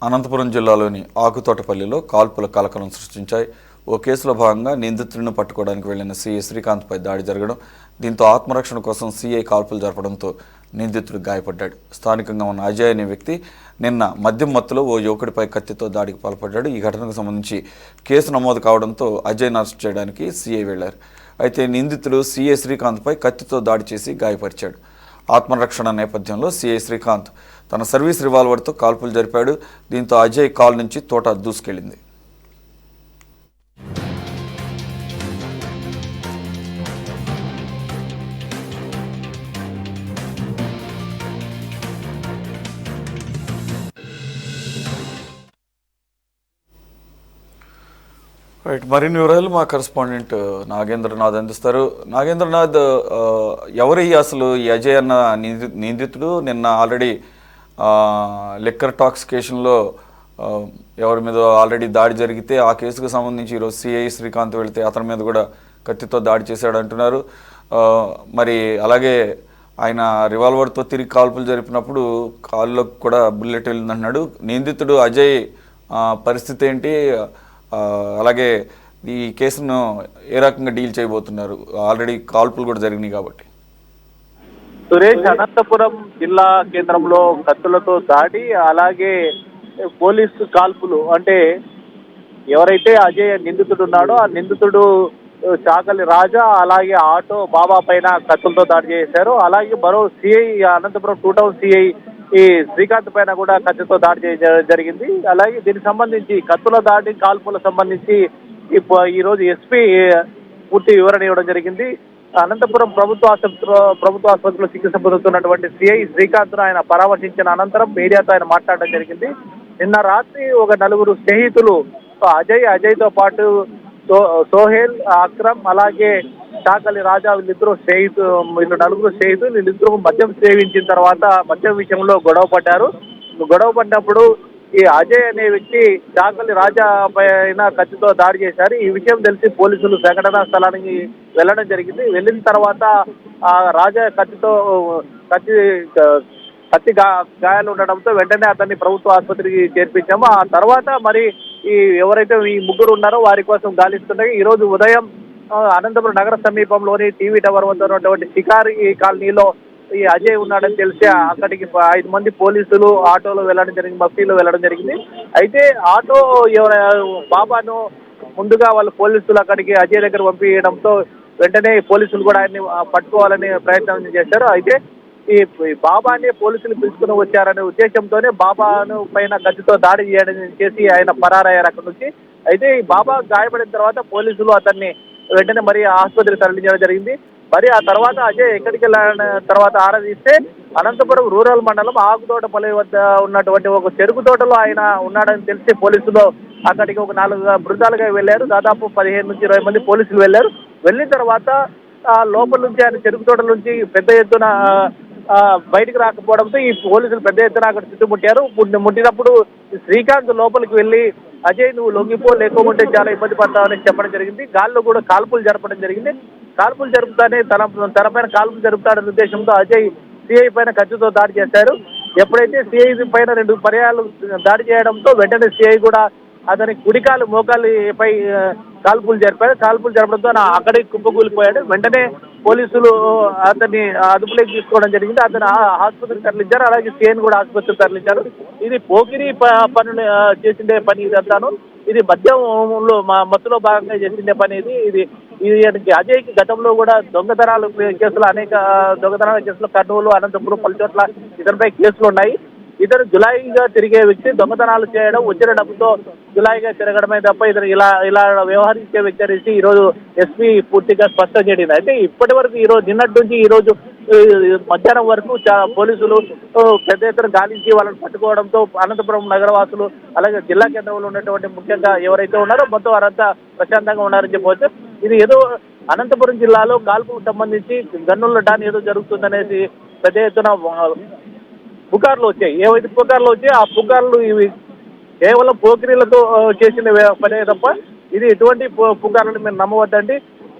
అనంతపురం జిల్లాలోని ఆకుతోటపల్లిలో కాల్పుల కలకలం సృష్టించాయి. ఓ కేసులో భాగంగా నిందితుడిని పట్టుకోవడానికి వెళ్లిన సీఐ శ్రీకాంత్పై దాడి జరగడం, దీంతో ఆత్మరక్షణ కోసం సీఐ కాల్పులు జరపడంతో నిందితుడు గాయపడ్డాడు. స్థానికంగా ఉన్న అజయ్ అనే వ్యక్తి నిన్న మద్యం మత్తులో ఓ యువకుడిపై కత్తితో దాడికి పాల్పడ్డాడు. ఈ ఘటనకు సంబంధించి కేసు నమోదు కావడంతో అజయ్ను అరెస్ట్ చేయడానికి సీఐ వెళ్లారు. అయితే నిందితుడు సీఐ శ్రీకాంత్పై కత్తితో దాడి చేసి గాయపరిచాడు. ఆత్మరక్షణ నేపథ్యంలో సీఐ శ్రీకాంత్ తన సర్వీస్ రివాల్వర్తో కాల్పులు జరిపాడు. దీంతో అజయ్ కాల్ నుంచి తోట దూసుకెళ్లింది. మరిన్ని వివరాలు మా కరెస్పాండెంట్ నాగేంద్రనాథ్ అందిస్తారు. నాగేంద్రనాథ్, ఎవరి అసలు ఈ అజయ్ అన్న నిందితుడు? నిన్న ఆల్రెడీ లిక్కర్ టాక్సికేషన్లో ఎవరి మీద ఆల్రెడీ దాడి జరిగితే ఆ కేసుకు సంబంధించి ఈరోజు సిఐ శ్రీకాంత్ వెళితే అతని మీద కూడా కత్తితో దాడి చేశాడు అంటున్నారు. మరి అలాగే ఆయన రివాల్వర్తో తిరిగి కాల్పులు జరిపినప్పుడు కాళ్ళకు కూడా బుల్లెట్ వెళ్ళిందంటున్నాడు. నిందితుడు అజయ్ పరిస్థితి ఏంటి? అలాగే ఈ కేసును ఏ రకంగా డీల్ చేయబోతున్నారు? ఆల్రెడీ కాల్పులు కూడా జరిగినాయి కాబట్టి. సురేష్, అనంతపురం జిల్లా కేంద్రంలో కత్తులతో దాడి, అలాగే పోలీసు కాల్పులు. అంటే ఎవరైతే అజయ్ నిందితుడు ఉన్నాడో ఆ నిందితుడు చాకలి రాజా, అలాగే ఆటో బాబా పైన కత్తులతో దాడి చేశారు. అలాగే మరో సిఐ, అనంతపురం 2 టౌన్ సిఐ ఈ శ్రీకాంత్ పైన కూడా కత్తితో దాడి జరిగింది. అలాగే దీనికి సంబంధించి కత్తుల దాడి కాల్పుల సంబంధించి ఈ రోజు ఎస్పీ పూర్తి వివరణ ఇవ్వడం జరిగింది. అనంతపురం ప్రభుత్వ ఆసుపత్రిలో చికిత్స పొందుతున్నటువంటి సిఐ శ్రీకాంత్ ఆయన పరామర్శించిన అనంతరం మీడియాతో ఆయన మాట్లాడడం జరిగింది. నిన్న రాత్రి ఒక 4 స్నేహితులు అజయ్తో పాటు సోహెల్, అక్రమ్, అలాగే చాకలి రాజా, వీళ్ళు 4 స్నేహితులు వీళ్ళిద్దరూ మద్యం సేవించిన తర్వాత మద్యం విషయంలో గొడవ పడ్డప్పుడు ఈ అజయ్ అనే వ్యక్తి చాకలి రాజా పైన కత్తితో దాడి చేశారు. ఈ విషయం తెలిసి పోలీసులు సంఘటనా స్థలానికి వెళ్ళడం జరిగింది. వెళ్ళిన తర్వాత ఆ రాజా కత్తి గాయాలు ఉండడంతో వెంటనే అతన్ని ప్రభుత్వ ఆసుపత్రికి చేర్పించాము. ఆ తర్వాత మరి ఎవరైతే ఈ ముగ్గురు ఉన్నారో వారి కోసం గాలిస్తున్నాయి. ఈ రోజు ఉదయం అనంతపురం నగర సమీపంలోని టీవీ టవర్ వద్ద ఉన్నటువంటి షికారి కాలనీలో ఈ అజయ్ ఉన్నాడని తెలిసి అక్కడికి 5 మంది పోలీసులు ఆటోలో వెళ్ళడం జరిగింది, మఫ్టీలో వెళ్ళడం జరిగింది. అయితే ఆటో బాబాను ముందుగా వాళ్ళు పోలీసులు అక్కడికి అజయ్ దగ్గర పంపించడంతో వెంటనే పోలీసులు కూడా ఆయన్ని పట్టుకోవాలని ప్రయత్నం చేశారు. అయితే ఈ బాబాని పోలీసులు పిలుచుకుని వచ్చారనే ఉద్దేశంతోనే బాబాను పైన కత్తితో దాడి చేసి ఆయన పరారయ్యారు అక్కడి నుంచి. అయితే ఈ బాబా గాయపడిన తర్వాత పోలీసులు అతన్ని వెంటనే మరి ఆసుపత్రికి తరలించడం జరిగింది. మరి ఆ తర్వాత అజయ్ ఎక్కడికి వెళ్ళిన తర్వాత ఆరాధిస్తే అనంతపురం రూరల్ మండలం ఆకుతోటపల్లి వద్ద ఉన్నటువంటి ఒక చెరుకు తోటలో ఆయన ఉన్నాడని తెలిసి పోలీసులు అక్కడికి ఒక 4 బృందాలుగా వెళ్ళారు. దాదాపు 15 నుంచి 20 మంది పోలీసులు వెళ్ళారు. వెళ్ళిన తర్వాత లోపల నుంచి ఆయన చెరుకు తోటల నుంచి పెద్ద ఎత్తున బయటికి రాకపోవడంతో ఈ పోలీసులు పెద్ద ఎత్తున అక్కడ చుట్టుముట్టారు. ముట్టినప్పుడు శ్రీకాంత్ లోపలికి వెళ్ళి అజయ్ నువ్వు లొంగిపో, లేకపోతే చాలా ఇబ్బంది పడతావని చెప్పడం జరిగింది. గాల్లో కూడా కాల్పులు జరపడం జరిగింది. కాల్పులు జరుపుతానే తన పైన కాల్పులు జరుపుతాడనే ఉద్దేశంతో అజయ్ సిఐ పైన కత్తితో దాడి చేశారు. ఎప్పుడైతే సిఐ పైన 2 పర్యాలు దాడి చేయడంతో వెంటనే సిఐ కూడా అతని కుడికాలు మోకాలిపై కాల్పులు జరపడంతో అక్కడికి కుప్పకూలిపోయాడు. వెంటనే పోలీసులు అతన్ని అదుపులోకి తీసుకోవడం జరిగింది. అతను ఆసుపత్రికి తరలించారు. అలాగే సిఐని కూడా ఆసుపత్రికి తరలించారు. ఇది పోకిరి పనులు చేసిండే పని ఇదంతాను. ఇది మద్యంలో మత్తులో భాగంగా చేసిండే పని ఇది అజయ్కి గతంలో కూడా దొంగతనాల కేసులు, అనేక దొంగతనాల కేసులు కర్నూలు, అనంతపురం, పలు చోట్ల ఇతనిపై కేసులు ఉన్నాయి. ఇతను జులాయిగా తిరిగే వ్యక్తి, దొంగతనాలు చేయడం, వచ్చిన డబ్బుతో జులాయిగా తిరగడమే తప్ప ఇతను ఇలా వ్యవహరించే వ్యక్తి అనేసి ఈరోజు ఎస్పీ పూర్తిగా స్పష్టం చేయడం. అయితే ఇప్పటి వరకు నిన్నటి నుంచి ఈ రోజు మధ్యాహ్నం వరకు పోలీసులు పెద్ద ఎత్తున గాలించి వాళ్ళని పట్టుకోవడంతో అనంతపురం నగరవాసులు, అలాగే జిల్లా కేంద్రంలో ఉన్నటువంటి ముఖ్యంగా ఎవరైతే ఉన్నారో మొత్తం వారంతా ప్రశాంతంగా ఉన్నారని చెప్పవచ్చు. ఇది ఏదో అనంతపురం జిల్లాలో కాల్పుకు సంబంధించి గన్నుల డాన్ ఏదో జరుగుతుందనేసి పెద్ద ఎత్తున పుకార్లు వచ్చాయి. ఏవైతే పుకార్లు వచ్చాయి ఆ పుకార్లు ఇవి కేవలం పోకిరీలతో చేసిన పనే తప్ప ఇది ఎటువంటి పుకార్లను మీరు నమ్మవద్దండి.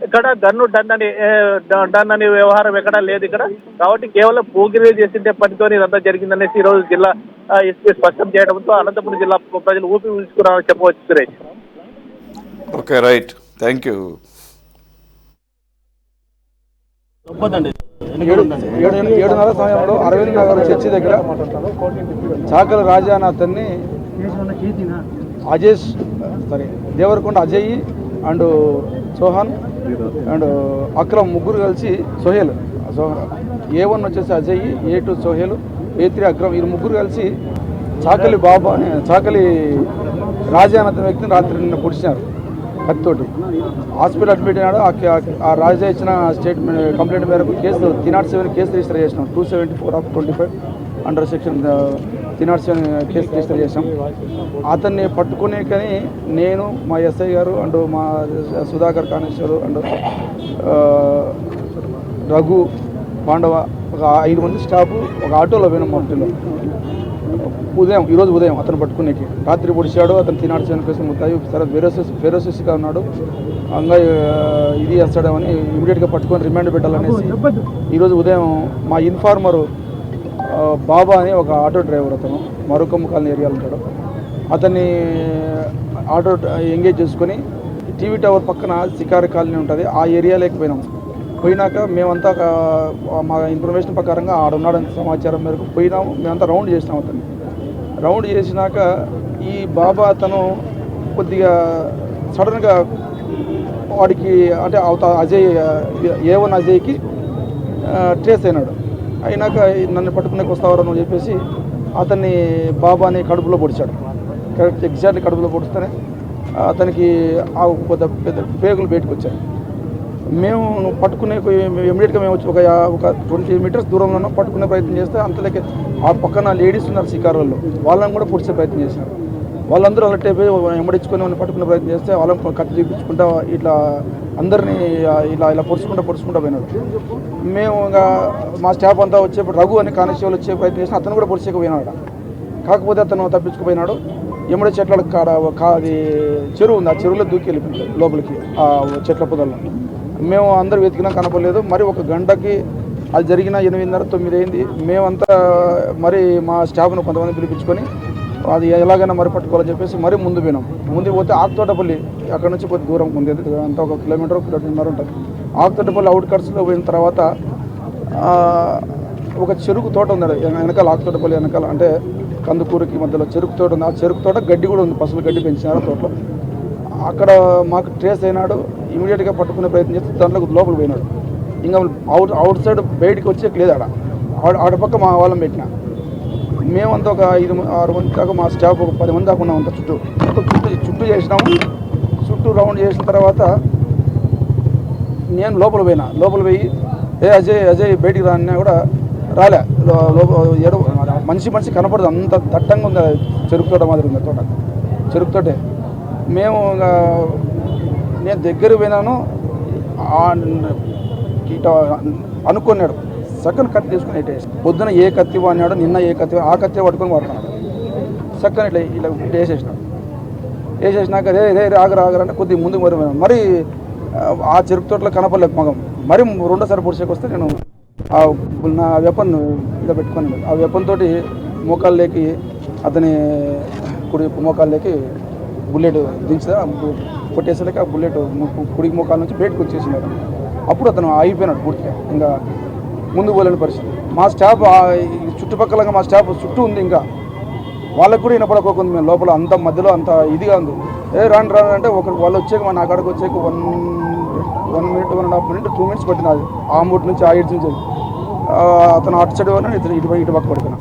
ఇక్కడ గన్ను డన్ అనే వ్యవహారం ఎక్కడా లేదు ఇక్కడ. కాబట్టి కేవలం పోకిరీ చేసిందే పనితో ఇదంతా జరిగిందనేసి ఈరోజు జిల్లా ఎస్పీ స్పష్టం చేయడంతో అనంతపురం జిల్లా ప్రజలు ఊపి ఊసుకున్నారని చెప్పవచ్చు Suresh. Okay, right, thank you. 7:30 సమయంలో అరవింద్ నగర్ చర్చి దగ్గర చాకల రాజా అనే అతన్ని దేవరకొండ అజయ్ అండ్ సోహన్ అండ్ అక్రమ్ ముగ్గురు కలిసి సోహెల్ A1 వచ్చేసి అజయ్, A2 సోహెల్, A3 అక్రమ్, ఈ ముగ్గురు కలిసి చాకలి బాబా అని చాకలి రాజా అనే వ్యక్తిని రాత్రి నిన్న పొడిచినారు కత్తితోటి. హాస్పిటల్ అడ్మిట్ అయినాడు. ఆ రాజా ఇచ్చిన స్టేట్మెంట్ కంప్లైంట్ మేరకు కేసు 307 కేసు రిజిస్టర్ చేసినాం. 274/25 అండర్ సెక్షన్ 307 కేసు రిజిస్టర్ చేసాం. అతన్ని పట్టుకునే కానీ నేను, మా ఎస్ఐ గారు అండ్ మా సుధాకర్ కానిస్టేబుల్ అండ్ రఘు పాండవ ఒక 5 మంది స్టాఫ్ ఒక ఆటోలో పోయినాం. మఫ్టీలో ఈరోజు ఉదయం అతను పట్టుకునేకి రాత్రి పొడిచాడు. అతను 307 కేసులు ముత్తాయి. సరే ఫెరోసిస్గా ఉన్నాడు, అంగా ఇది చేస్తాడని ఇమీడియట్గా పట్టుకొని రిమాండ్ పెట్టాలనేసి ఈరోజు ఉదయం మా ఇన్ఫార్మరు బాబా అని ఒక ఆటో డ్రైవర్, అతను మరొకమ్మ కాలనీ ఏరియాలో ఉంటాడు, అతన్ని ఆటో ఎంగేజ్ చేసుకొని టీవీ టవర్ పక్కన శికారి కాలనీ ఉంటుంది, ఆ ఏరియాలోకి పోయినాక మేమంతా మా ఇన్ఫర్మేషన్ ప్రకారంగా ఆడున్నాడని సమాచారం మేరకు పోయినాము. మేమంతా రౌండ్ చేసినాం. అతన్ని రౌండ్ చేసినాక ఈ బాబా అతను కొద్దిగా సడన్గా వాడికి అంటే అజయ్ A1 అజయ్కి ట్రేస్ అయినాక నన్ను పట్టుకునేకి వస్తావరని చెప్పేసి అతన్ని బాబాని కడుపులో పొడిచాడు. ఎగ్జాక్ట్లీ కడుపులో పొడిస్తేనే అతనికి ఆ పెద్ద పేగులు బయటకు వచ్చాయి. మేము పట్టుకునే ఇమీడియట్గా మేము వచ్చి ఒక 20 మీటర్స్ దూరంలో పట్టుకునే ప్రయత్నం చేస్తే అంతలోకి ఆ పక్కన లేడీస్ ఉన్నారు శికారుల్లో, వాళ్ళని కూడా పొడిచే ప్రయత్నం చేసినారు. వాళ్ళందరూ అలర్ట్ అయిపోయి వెంబడించుకొని వాళ్ళని పట్టుకునే ప్రయత్నం చేస్తే వాళ్ళని కత్తి చూపించుకుంటా ఇట్లా అందరినీ ఇలా పొడుచుకుంటా పోయినాడు. మేము ఇంకా మా స్టాఫ్ అంతా వచ్చేప్పుడు రఘు అని కానిస్టేబుల్ వచ్చే ప్రయత్నం చేసిన అతను కూడా పొడిచేకపోయినాడు. కాకపోతే అతను తప్పించుకుపోయినాడు. ఎమ్మడి చెట్ల కాడ అది చెరువు ఉంది, ఆ చెరువులో దూకి వెళ్ళిపోయింది లోపలికి ఆ చెట్ల పొదల్లో. మేము అందరూ వెతికినా కనపడలేదు. మరి ఒక గంటకి అది జరిగిన 8:30-9 అయింది. మేమంతా మరి మా స్టాఫ్ను కొంతమంది పిలిపించుకొని అది ఎలాగైనా మరి పట్టుకోవాలని చెప్పేసి మరి ముందు పోతే ఆకుతోటపల్లి అక్కడ నుంచి కొద్ది దూరం ఉంది, అంతా 1 కిలోమీటర్ 1.5 ఉంటుంది. ఆకుతోటపల్లి అవుట్ కట్స్లో పోయిన తర్వాత ఒక చెరుకు తోట ఉంది వెనకాల, ఆకుతోటపల్లి వెనకాల అంటే కందుకూరుకి మధ్యలో చెరుకు తోట ఉంది. ఆ చెరుకు తోట గడ్డి కూడా ఉంది, పసులు గడ్డి పెంచినారు తోటలో. అక్కడ మాకు ట్రేస్ అయినాడు. ఇమీడియట్గా పట్టుకునే ప్రయత్నం చేస్తే దాంట్లో లోపలికి పోయినాడు. ఇంకా అవుట్ సైడ్ బయటికి వచ్చేకి లేదు. ఆడ పక్క మా వాళ్ళని పెట్టిన మేమంతా ఒక 5-6 మంది దాకా మా స్టాఫ్ ఒక 10 మంది దాకా ఉన్నాం. అంతా చుట్టూ చేసినాము. చుట్టూ రౌండ్ చేసిన తర్వాత నేను లోపల పోయి అజయ్ బయటికి రానినా కూడా రాలే. మనిషి కనపడదు, అంత దట్టంగా ఉంది. చెరుకు తోట మాదిరి ఉంది తోట, చెరుకు తోటే. మేము నేను దగ్గర పోయినాను, అనుకున్నాడు. సక్కని కత్తి తీసుకుని ఇట్టేసి పొద్దున ఏ కత్తి వాడినాడు, నిన్న ఏ కత్తి ఆ కత్తి పట్టుకొని వాడుతున్నాడు. సక్కని ఇట్లా వేసేసినాక రే ఆగరంటే కొద్దిగా ముందుకు మరి ఆ చెరుకు తోటలో కనపడలేదు మగం. మరి రెండోసారి పొడిచేకి వస్తే నేను నా వెపన్ ఇలా పెట్టుకున్నాను. ఆ వెపన్ తోటి మోకాళ్ళకి అతని కుడి మోకాళ్ళకి బుల్లెట్ దించా కొట్టేసరికి ఆ బుల్లెట్ కుడి మోకాల నుంచి బయటకు వచ్చేసినాడు. అప్పుడు అతను ఆగిపోయినాడు పూర్తిగా, ఇంకా ముందు పోలేని పరిస్థితి. మా స్టాఫ్ చుట్టుపక్కల మా స్టాఫ్ చుట్టూ ఉంది, ఇంకా వాళ్ళకు కూడా వినపడకోకుంది. మేము లోపల అంత మధ్యలో అంత ఇదిగా ఉంది. రాను అంటే వాళ్ళు వచ్చాక నా కాడకు వచ్చాక 1 మినిట్ 1.5 మినిట్ 2 మినిట్స్ పట్టినది. ఆ మూటి నుంచి ఆ ఇటు నుంచి అతను అటు సైడ్ పోయినా ఇటు పక్క పడుకున్నా.